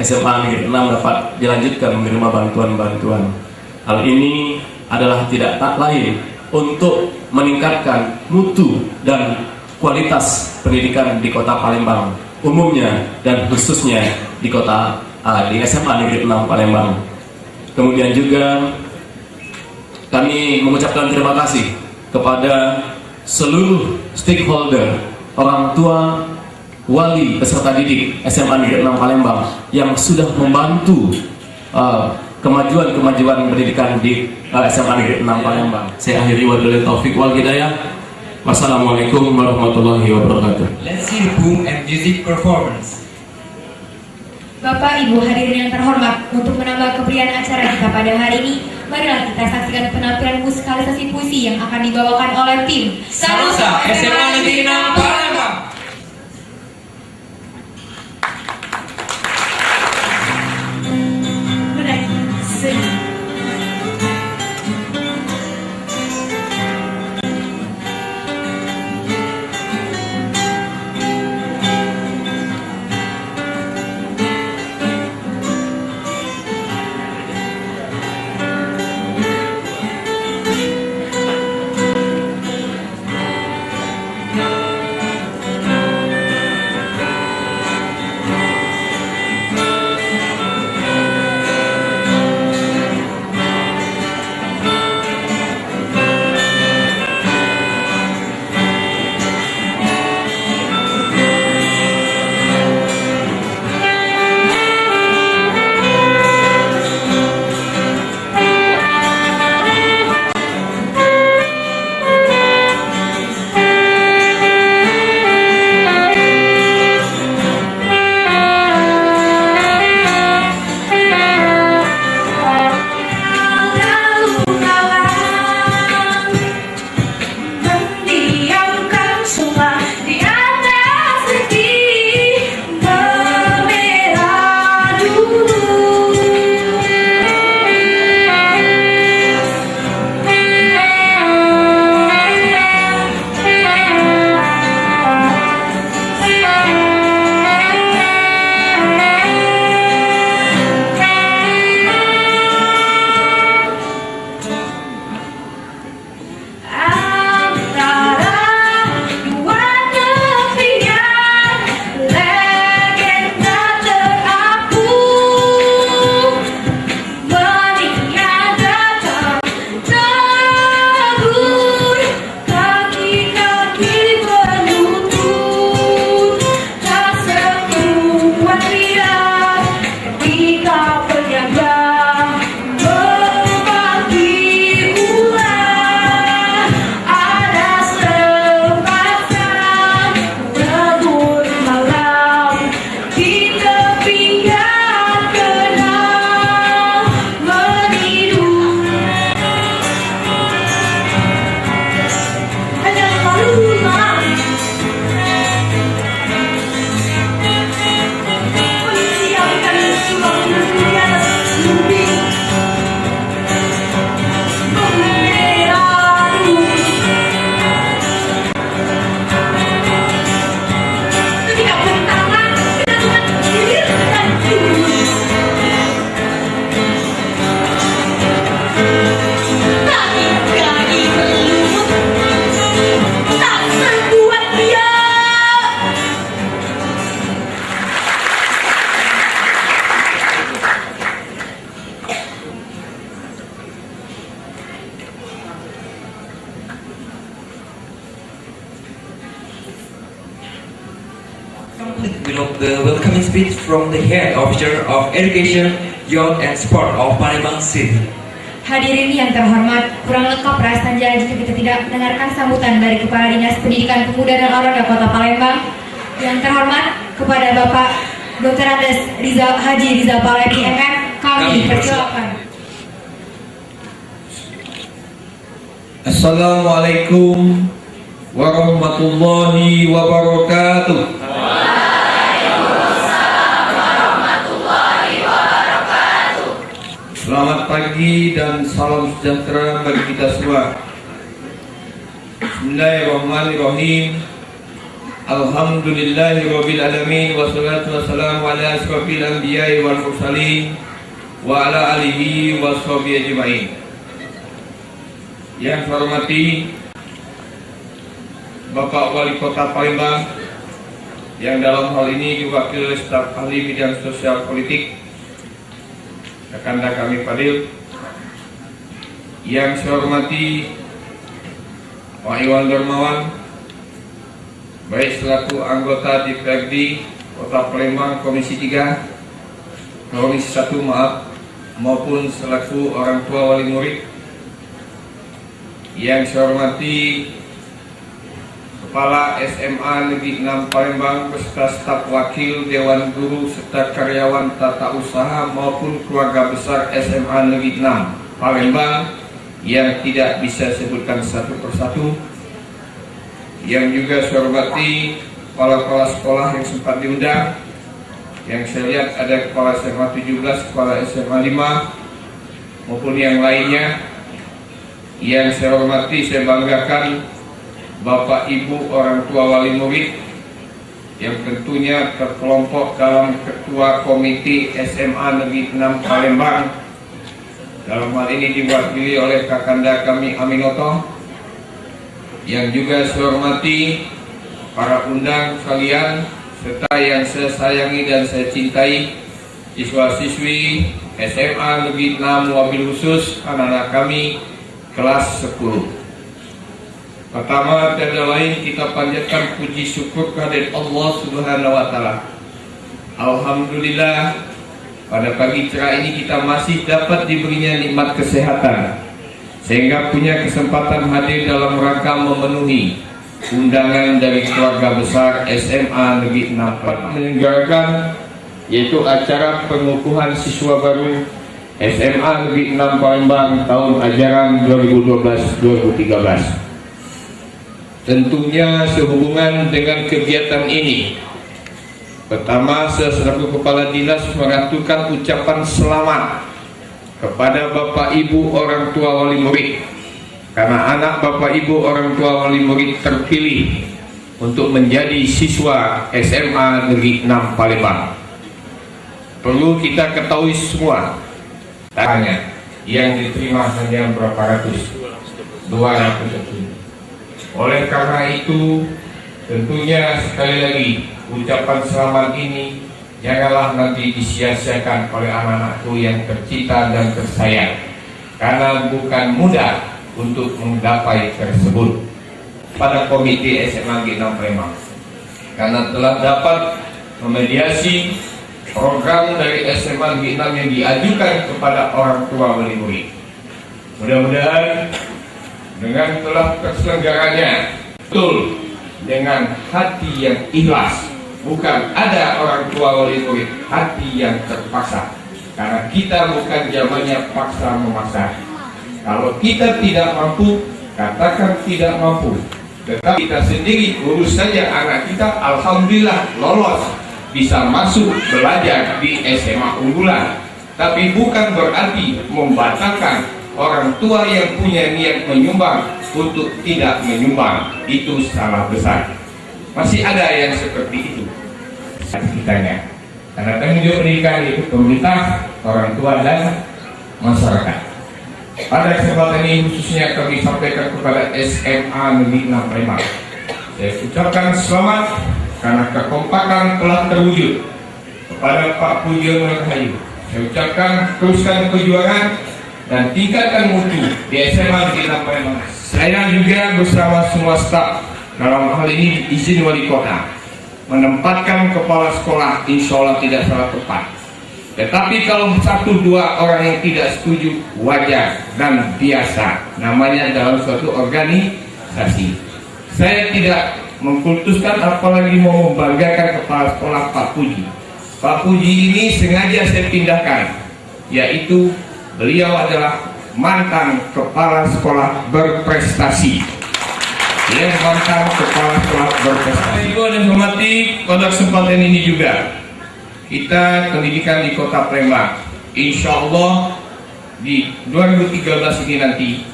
SMA Negeri 6 dapat dilanjutkan menerima bantuan-bantuan. Hal ini adalah tidak lain untuk meningkatkan mutu dan kualitas pendidikan di Kota Palembang umumnya dan khususnya di SMA Negeri 6 Palembang. Kemudian juga kami mengucapkan terima kasih kepada seluruh stakeholder, orang tua, wali, peserta didik SMA Negeri 6 Palembang yang sudah membantu kemajuan pendidikan di SMA Negeri 6 Palembang. Saya akhiri wabillahi taufik wal hidayah. Wassalamualaikum warahmatullahi wabarakatuh. Let's see the boom and music performance. Bapak Ibu hadirin yang terhormat, untuk menambah kemeriahan acara kita pada hari ini, marilah kita saksikan penampilan musikalisasi puisi yang akan dibawakan oleh tim Sanusa SMA Negeri 6 Palembang. With the welcoming speech from the Head Officer of Education, Youth and Sport of Palembang City. Hadirin yang terhormat, kurang lengkap perasaan jalan jika kita tidak mendengarkan sambutan dari Kepala Dinas Pendidikan Pemuda dan Olahraga Kota Palembang. Yang terhormat kepada Bapak Dr. Andes Haji Rizal Palevi MM, kami persilakan. Assalamualaikum warahmatullahi wabarakatuh. Selamat pagi dan salam sejahtera bagi kita semua. Bismillahirrahmanirrahim. Alhamdulillahirabbil alamin wassalatu wassalamu ala asyrofil anbiya'i wal mursalin wa ala alihi washabihi ajmain. Yang saya hormati Bapak Wali Kota Palembang, yang dalam hal ini diwakili staf ahli bidang sosial politik, rekan-rekan kami Fadil. Yang saya hormati Pak Iwan Darmawan, baik selaku anggota DPRD Kota Palembang Komisi 3, Komisi 1 maupun selaku orang tua wali murid. Yang saya hormati Kepala SMA Negeri 6 Palembang beserta staf wakil, dewan guru serta karyawan tata usaha maupun keluarga besar SMA Negeri 6 Palembang yang tidak bisa sebutkan satu persatu. Yang juga saya hormati kepala sekolah yang sempat diundang. Yang saya lihat ada kepala SMA 17, kepala SMA 5 maupun yang lainnya. Yang saya hormati, saya banggakan Bapak Ibu orang tua wali murid yang tentunya terkelompok dalam Ketua Komite SMA Negeri 6 Palembang. Dalam hal ini diwakili oleh kakanda kami Aminoto. Yang juga saya hormati para undang sekalian serta yang saya sayangi dan saya cintai, siswa-siswi SMA Negeri 6, wabil khusus anak-anak kami kelas 10. Pertama, tiada lain kita panjatkan puji syukur kehadirat Allah Subhanahu wa taala. Alhamdulillah, pada pagi cerah ini kita masih dapat diberinya nikmat kesehatan sehingga punya kesempatan hadir dalam rangka memenuhi undangan dari keluarga besar SMA Negeri 6 menyelenggarakan, yaitu acara pengukuhan siswa baru SMA Negeri 6 Palembang tahun ajaran 2012-2013. Tentunya sehubungan dengan kegiatan ini, pertama, saya selaku Kepala Dinas mengaturkan ucapan selamat kepada Bapak Ibu orang tua wali murid, karena anak Bapak Ibu orang tua wali murid terpilih untuk menjadi siswa SMA Negeri 6 Palembang. Perlu kita ketahui semua, tanya yang diterima hanya berapa ratus, 200. Oleh karena itu, tentunya sekali lagi ucapan selamat ini janganlah nanti disia-siakan oleh anak-anakku yang tercinta dan tersayang, karena bukan mudah untuk menggapai tersebut. Pada Komite SMA Negeri 6 Palembang, karena telah dapat memediasi program dari SMA Negeri 6 yang diajukan kepada orang tua wali murid. Mudah-mudahan dengan telah terselenggaranya betul dengan hati yang ikhlas, bukan ada orang tua wali murid hati yang terpaksa, karena kita bukan zamannya paksa memaksa. Kalau kita tidak mampu, katakan tidak mampu, tetapi kita sendiri urus saja anak kita, alhamdulillah lolos, bisa masuk belajar di SMA unggulan. Tapi bukan berarti membatalkan orang tua yang punya niat menyumbang untuk tidak menyumbang. Itu salah besar. Masih ada yang seperti itu sekitarnya. Karena tanggung jawab pendidikan itu pemerintah, orang tua dan masyarakat. Pada kesempatan ini khususnya kami sampaikan kepada SMA Negeri 6 Palembang, saya ucapkan selamat karena kekompakan telah terwujud. Kepada Pak Pujian Rahayu, saya ucapkan teruskan perjuangan dan tingkatkan mutu di SMA Negeri 6 Palembang. Saya juga bersama semua staf, dalam hal ini izin wali kota, menempatkan kepala sekolah insya Allah tidak salah tepat. Tetapi kalau 1-2 orang yang tidak setuju, wajar dan biasa, namanya dalam suatu organisasi. Saya tidak mengkultuskan apalagi mau membanggakan kepala sekolah Pak Puji. Pak Puji ini sengaja saya pindahkan, yaitu beliau adalah mantan kepala sekolah berprestasi. Dia mantan kepala sekolah berprestasi. Ibu dan hormati, pada kesempatan ini juga kita pendidikan di Kota Palembang, insya Allah di 2013 ini nanti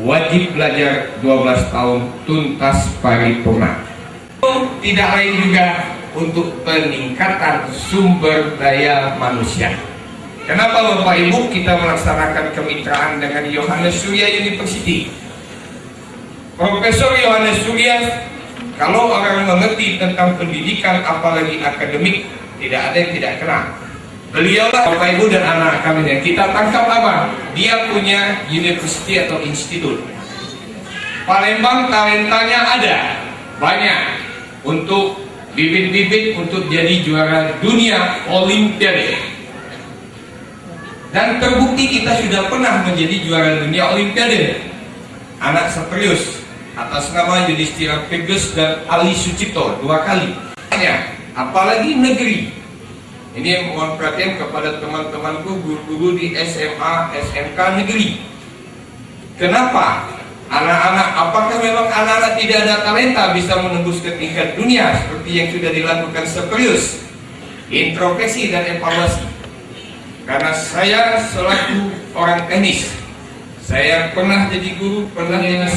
wajib belajar 12 tahun tuntas paripurna. tidak lain juga untuk peningkatan sumber daya manusia. Kenapa Bapak Ibu kita melaksanakan kemitraan dengan Yohanes Surya University? Profesor Yohanes Surya, kalau orang mengerti tentang pendidikan apalagi akademik, tidak ada yang tidak kenal. Beliaulah Bapak Ibu dan anak kami yang kita tangkap apa? Dia punya university atau institut. Palembang talentanya ada banyak untuk bibit-bibit untuk jadi juara dunia Olimpiade. Dan terbukti kita sudah pernah menjadi juara dunia Olimpiade. Anak Saprius atas nama Yudhistira Pegus dan Ali Sucipto 2 kali. Apalagi negeri. Ini mohon perhatian kepada teman-temanku guru-guru di SMA, SMK negeri. Kenapa? Anak-anak, apakah memang anak-anak tidak ada talenta bisa menembus ke tingkat dunia seperti yang sudah dilakukan Saprius? Introspeksi dan evaluasi. Karena saya selaku orang teknis, saya pernah jadi guru,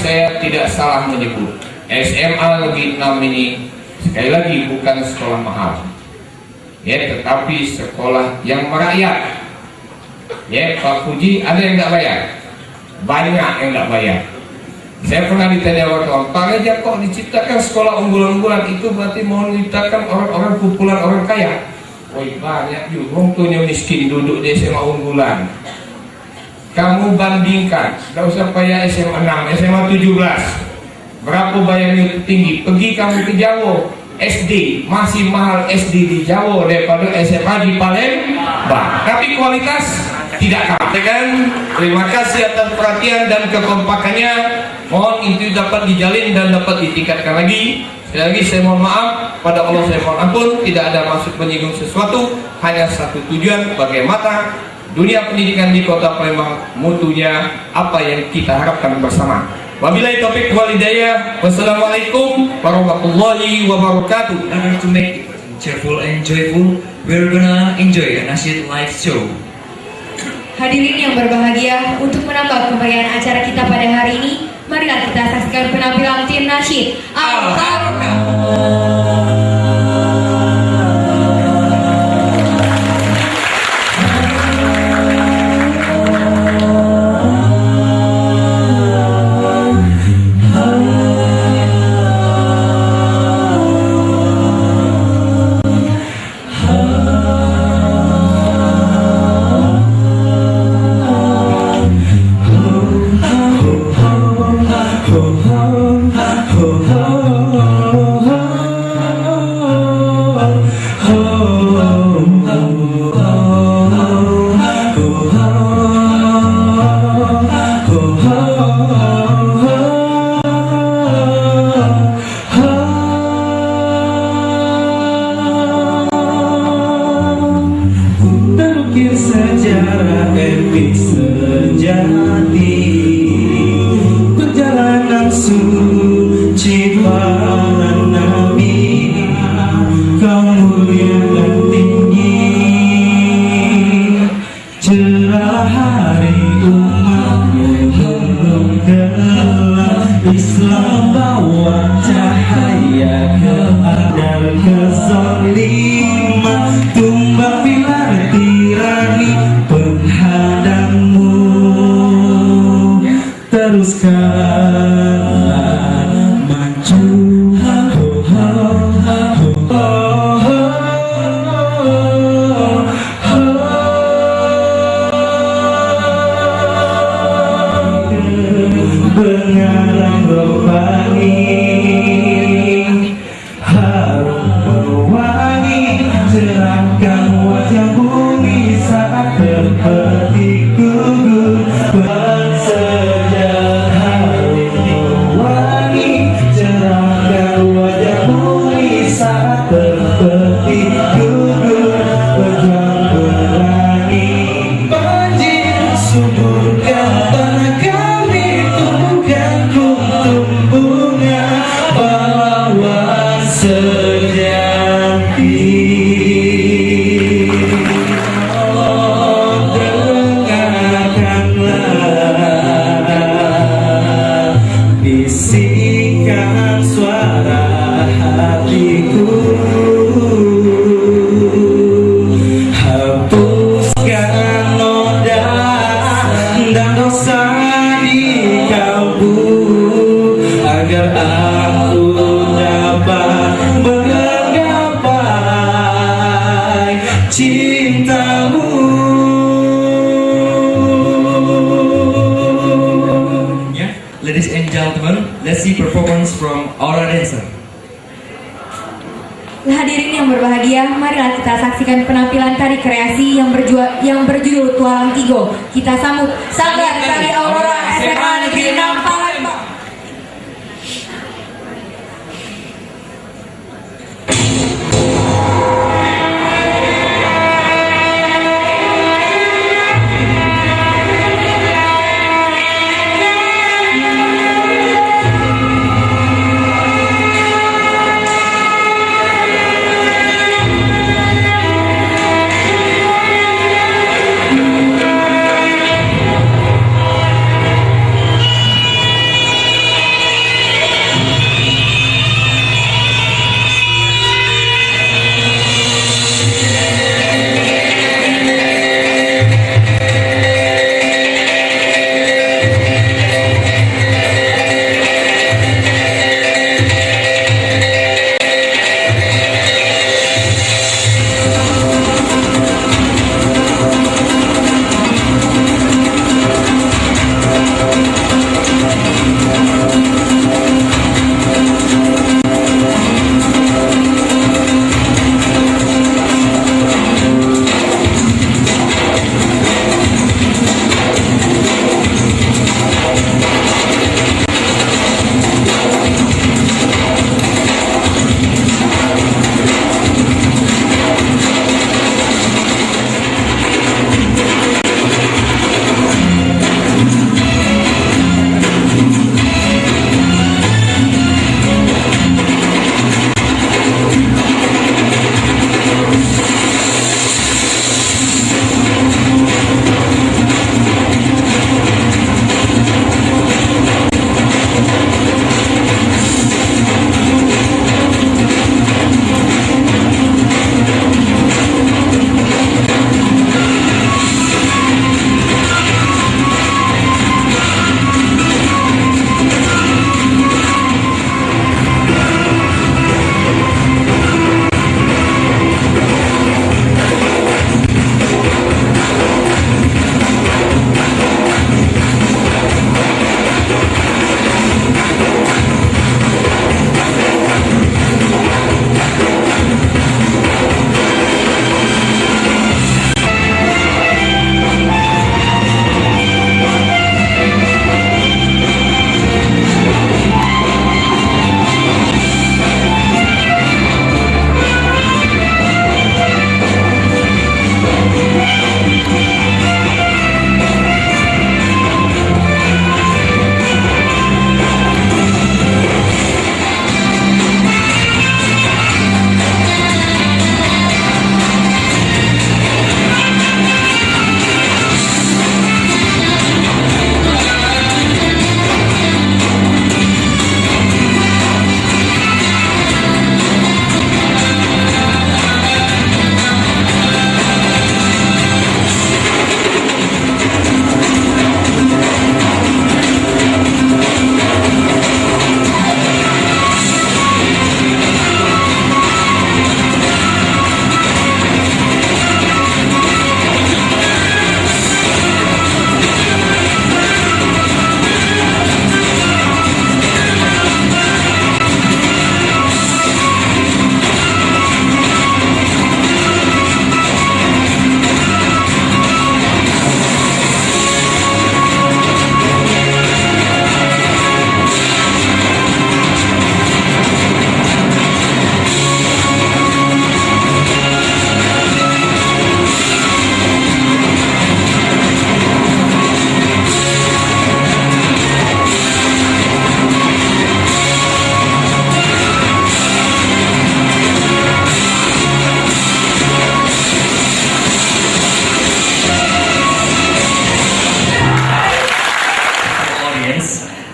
saya tidak salah menyebut SMA Negeri 6 ini sekali lagi bukan sekolah mahal, ya, tetapi sekolah yang merakyat. Ya, Pak Puji, ada yang tidak bayar? Banyak yang tidak bayar. Saya pernah ditanya wartawan, Pak Raja kok diciptakan sekolah unggulan-unggulan, itu berarti mau menciptakan orang-orang kumpulan orang kaya? Woi, banyak juga orang tuanya miskin duduk di SMA unggulan. Kamu bandingkan, tidak usah bayar SMA 6, SMA 17. Berapa bayarnya tinggi? Pergi kamu ke Jawa, SD masih mahal SD di Jawa daripada SMA di Palembang. Tapi kualitas tidak kalah. Terima kasih atas perhatian dan kekompakannya. Mohon itu dapat dijalin dan dapat ditingkatkan lagi. Sekali lagi saya mohon maaf, pada Allah saya mohon ampun, tidak ada maksud menyinggung sesuatu, hanya satu tujuan, bagaimana dunia pendidikan di Kota Palembang mutunya apa yang kita harapkan bersama. Wabillahi taufiq wal hidayah. Wassalamualaikum warahmatullahi wabarakatuh. In order to make it cheerful and joyful, we're gonna enjoy a nasyid live show. Hadirin yang berbahagia, untuk menambah kemeriahan acara kita pada hari ini, marilah kita saksikan penampilan tim nasyid Al-Fatihah. see performance from Aura Dancer. Hadirin yang berbahagia, marilah kita saksikan penampilan tari kreasi yang berjudul Tualang Tigo. Kita sambut Sanggar Tari Aurora SMA Negeri 6 Palembang.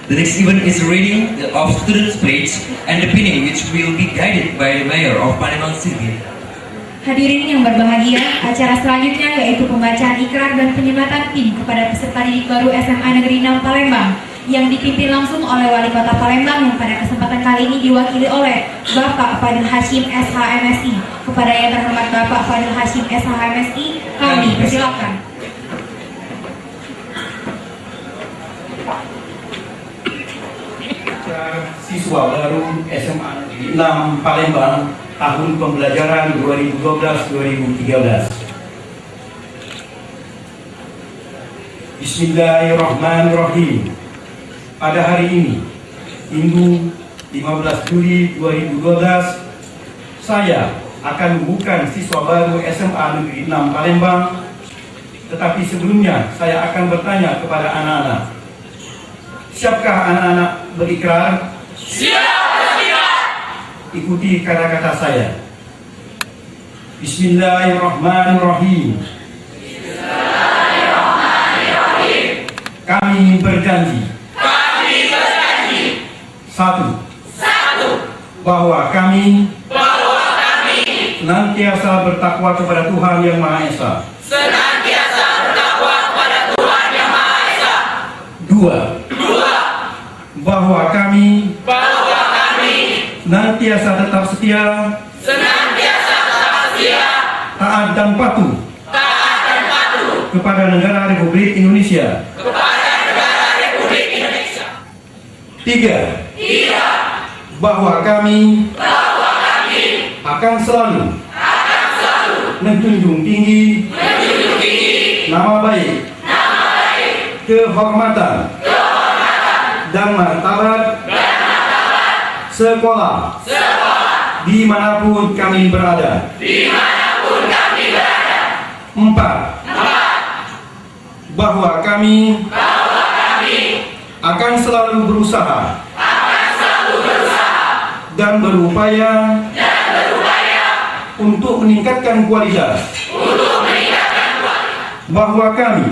The next event is reading of students' plates and the pinning, which will be guided by the Mayor of Palembang City. Hadirin yang berbahagia, acara selanjutnya yaitu pembacaan ikrar dan penyematan PIN kepada peserta didik baru SMA Negeri 6 Palembang yang dipimpin langsung oleh Wali Kota Palembang yang pada kesempatan kali ini diwakili oleh Bapak Fadil Hashim SHMSI. Kepada yang terhormat Bapak Fadil Hashim SHMSI, kami persilakan. siswa baru SMA Negeri 6 Palembang tahun pembelajaran 2012-2013. Bismillahirrahmanirrahim. Pada hari ini, Minggu 15 Juli 2012, saya akan membuka siswa baru SMA Negeri 6 Palembang. Tetapi sebelumnya saya akan bertanya kepada anak-anak. Siapkah anak-anak berikrar? Siap! Ikuti kata-kata saya. Bismillahirrahmanirrahim. Kami berjanji. Satu. Bahwa kami senantiasa bertakwa kepada Tuhan Yang Maha Esa. Dua. Bahwa kami senantiasa tetap setia. Taat dan patuh. Kepada negara Republik Indonesia. Tiga. Bahwa kami akan selalu menjunjung tinggi nama baik, kehormatan dan martabat sekolah dimanapun kami berada. Empat. Bahwa kami akan selalu berusaha dan berupaya untuk meningkatkan kualitas. Bahwa kami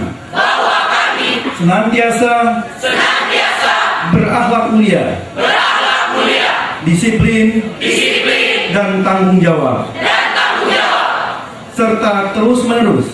senantiasa berakhlak mulia, disiplin dan tanggung jawab, serta terus-menerus